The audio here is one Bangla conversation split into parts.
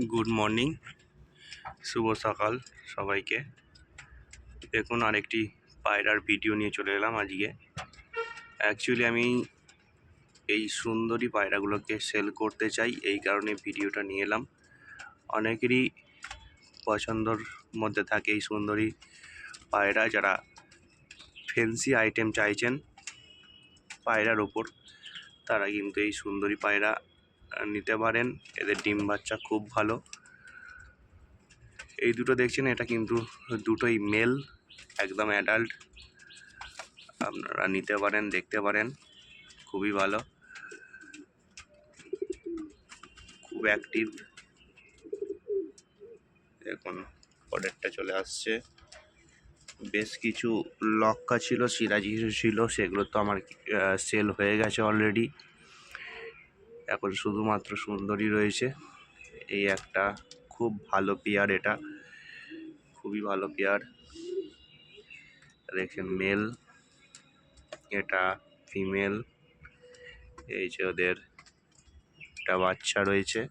গুড মর্নিং, শুভ সকাল সবাইকে। দেখুন আরেকটি পায়রার ভিডিও নিয়ে চলে এলাম আজকে। অ্যাকচুয়ালি আমি এই সুন্দরী পায়রাগুলোকে সেল করতে চাই, এই কারণে ভিডিওটা নিয়ে এলাম। অনেকেরই পছন্দর মধ্যে থাকে এই সুন্দরী পায়রা, যারা ফ্যান্সি আইটেম চাইছেন পায়রার ওপর, তারা কিন্তু এই সুন্দরী পায়রা নিতে পারেন। এদের ডিম বাচ্চা খুব ভালো। এই দুটো দেখছেন, এটা কিন্তু দুটোই মেল, একদম অ্যাডাল্ট। আপনারা নিতে পারেন, দেখতে পারেন, খুবই ভালো, খুব অ্যাক্টিভ। এখন পরেরটা চলে আসছে। বেশ কিছু লক্কা ছিল, সিরাজি ছিল, সেগুলো তো আমার সেল হয়ে গেছে অলরেডি। এখন শুধুমাত্র সুন্দরী রয়েছে। এই একটা খুব ভালো পেয়ার, এটা খুবই ভালো পেয়ার। দেখেন মেল, এটা ফিমেল। এই যে ওদের একটা বাচ্চা রয়েছে।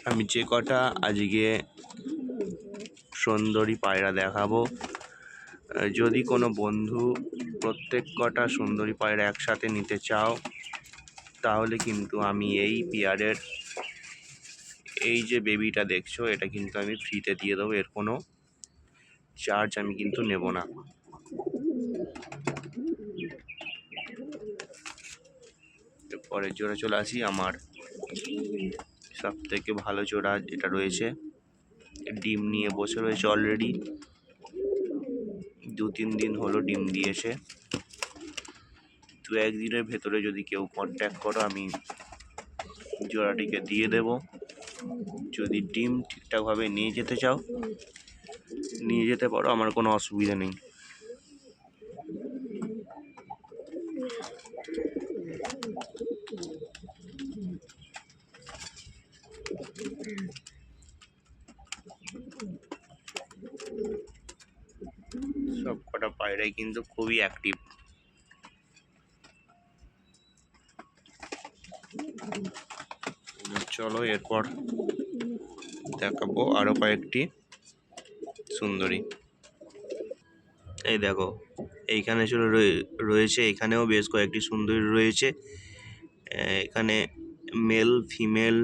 আমি যে কটা আজকে সুন্দরী পায়রা দেখাবো, যদি কোনো বন্ধু প্রত্যেক কটা সুন্দরী পায়রা একসাথে নিতে চাও, তাহলে কিন্তু আমি এই পেয়ারের এই যে বেবিটা দেখছো, এটা কিন্তু আমি ফ্রিতে দিয়ে দেবো। এর কোনো চার্জ আমি কিন্তু নেব না। পরের জোড়া চলে আসি। আমার সব থেকে ভালো জোড়া যেটা রয়েছে, ডিম নিয়ে বসে রয়েছে অলরেডি। 2-3 দিন হলো ডিম দিয়েছে। 2-1 দিনের ভেতরে যদি কেউ কন্ট্যাক্ট করো, আমি জোড়াটিকে দিয়ে দেব। যদি ডিম ঠিকঠাকভাবে নিয়ে যেতে চাও, নিয়ে যেতে পারো, আমার কোনো অসুবিধা নেই। সব কটা পায়রাই কিন্তু খুবই অ্যাক্টিভ। চলো এরপর দেখাবো আরো কয়েকটি সুন্দরী। এই দেখো, এইখানে রয়েছে, এখানেও বেশ কয়েকটি সুন্দরী রয়েছে। এখানে মেল ফিমেল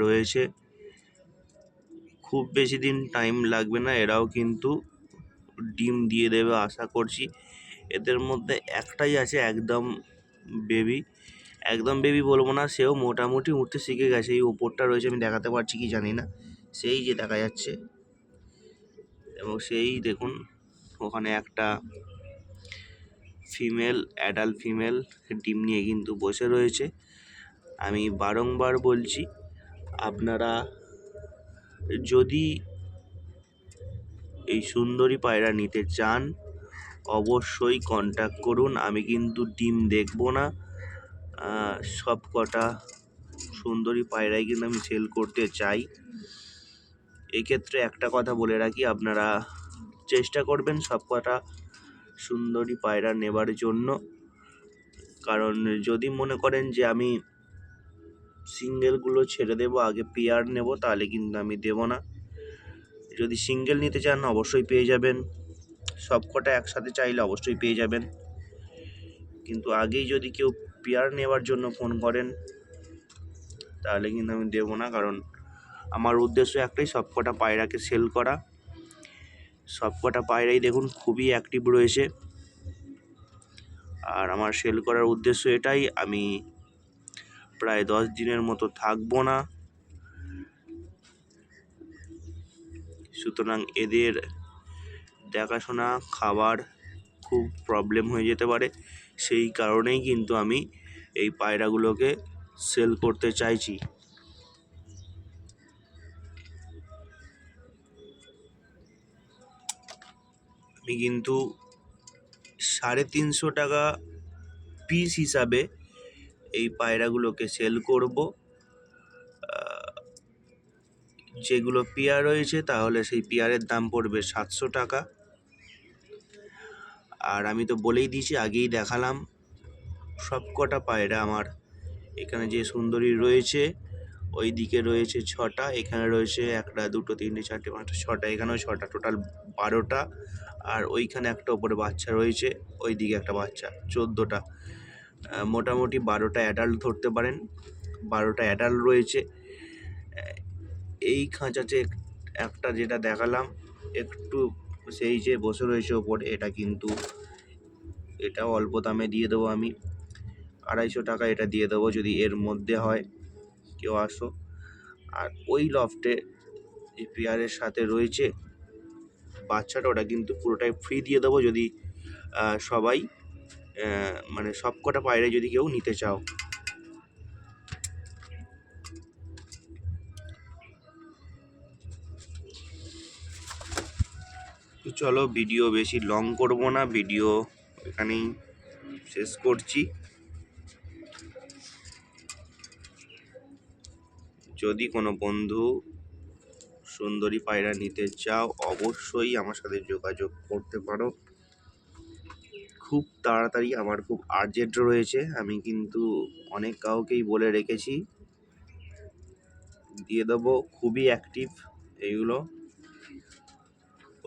রয়েছে। খুব বেশি দিন টাইম লাগবে না, এরাও কিন্তু ডিম দিয়ে দেবে আশা করছি। এদের মধ্যে একটাই আছে একদম বেবি, একদম বেবি বলবো না, সেও মোটামুটি উঠতে শিখে গেছে। এই ওপরটা রয়েছে, আমি দেখাতে পারছি কি জানি না, সেই যে দেখা যাচ্ছে। এবং সেই দেখুন ওখানে একটা ফিমেল, অ্যাডাল্ট ফিমেল ডিম নিয়ে কিন্তু বসে রয়েছে। আমি বারংবার বলছি, আপনারা যদি এই সুন্দরী পায়রা নিতে চান, অবশ্যই কন্ট্যাক্ট করুন। আমি কিন্তু ডিম দেখবো না, সব কটা সুন্দরী পায়রাই কিন্তু আমি সেল করতে চাই। এক্ষেত্রে একটা কথা বলে রাখি, আপনারা চেষ্টা করবেন সব কটা সুন্দরী পায়রা নেবার জন্য। কারণ যদি মনে করেন যে আমি সিঙ্গেলগুলো ছেড়ে দেবো, আগে পেয়ার নেব, তাহলে কিন্তু আমি দেব না। যদি সিঙ্গেল নিতে চান অবশ্যই পেয়ে যাবেন, সব কটা একসাথে চাইলে অবশ্যই পেয়ে যাবেন। কিন্তু আগেই যদি কেউ পেয়ার নেওয়ার জন্য ফোন করেন, তাহলে কিন্তু আমি দেবো না। কারণ আমার উদ্দেশ্য একটাই, সব কটা পায়রাকে সেল করা। সব কটা পায়রাই দেখুন খুবই অ্যাক্টিভ রয়েছে। আর আমার সেল করার উদ্দেশ্য এটাই, আমি প্রায় 10 দিনের মতো থাকবো না। সুতরাং এদের দেখাশোনা, খাবার খুব প্রবলেম হয়ে যেতে পারে। সেই কারণেই কিন্তু আমি এই পায়রাগুলোকে সেল করতে চাইছি। আমি কিন্তু 350 টাকা পিস হিসাবে এই পায়রাগুলোকে সেল করব। যেগুলো পেয়ার রয়েছে, তাহলে সেই পেয়ারের দাম পড়বে 700 টাকা। আর আমি তো বলেই দিয়েছি, আগেই দেখালাম, সব কটা পায়রা আমার এখানে যে সুন্দরী রয়েছে ওই দিকে রয়েছে 6টা, এখানে রয়েছে 1টা 2টো 3টে 4টে 5টা 6টা, এখানেও 6টা, টোটাল 12টা। আর ওইখানে একটা ওপরে বাচ্চা রয়েছে, ওই দিকে একটা বাচ্চা, 14টা। মোটামুটি 12টা অ্যাডাল্ট ধরতে পারেন, 12টা অ্যাডাল্ট রয়েছে। এই খাঁচাতে একটা যেটা দেখালাম একটু, সেই যে বসে রয়েছে ওপরে, এটা কিন্তু এটাও অল্প দামে দিয়ে দেবো আমি, 250 টাকা এটা দিয়ে দেবো যদি এর মধ্যে হয়, কেউ আসো। আর ওই লফটে যে পেয়ারের সাথে রয়েছে বাচ্চাটা, ওটা কিন্তু পুরোটাই ফ্রি দিয়ে দেবো যদি সবাই মানে সব কটা পায়রা যদি কেউ নিতে চাও। তো চলো, ভিডিও বেশি লং করব না, ভিডিও এখানেই শেষ করছি। যদি কোনো বন্ধু সুন্দরী পায়রা নিতে চাও অবশ্যই আমার সাথে যোগাযোগ করতে পারো। খুব তাড়াতাড়ি, আমার খুব আর্জেন্ট রয়েছে, আমি কিন্তু অনেক কাউকেই বলে রেখেছি, দিয়ে দেবো। খুবই অ্যাক্টিভ এইগুলো।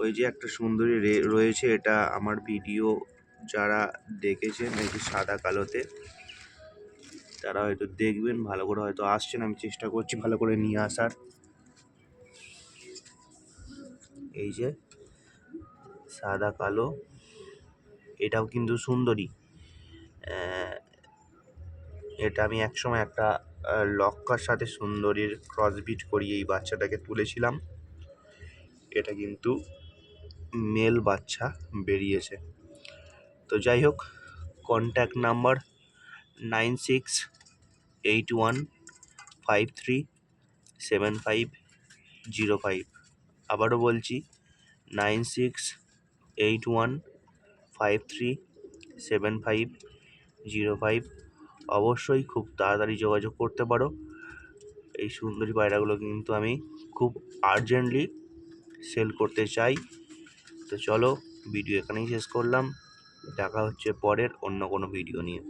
ওই যে একটা সুন্দরী রয়েছে, এটা আমার ভিডিও যারা দেখেছেন এই যে সাদা কালোতে, তারা হয়তো দেখবেন, ভালো করে হয়তো আসছেন, আমি চেষ্টা করছি ভালো করে নিয়ে আসার। এই যে সাদা কালো, এটাও কিন্তু সুন্দরী। এটা আমি একসময় একটা লক্কার সাথে সুন্দরীর ক্রসবিট করিয়ে এই বাচ্চাটাকে তুলেছিলাম। এটা কিন্তু মেল বাচ্চা বেরিয়েছে। তো যাই হোক, কন্ট্যাক্ট নাম্বার 9681537505। আবারও বলছি 9681537505। অবশ্যই খুব তাড়াতাড়ি যোগাযোগ করতে পারো। এই সুন্দরী পায়রাগুলো কিন্তু আমি খুব আর্জেন্টলি সেল করতে চাই। তো চলো, ভিডিও এখানেই শেষ করলাম, দেখা হচ্ছে পরের অন্য কোনো ভিডিও নিয়ে।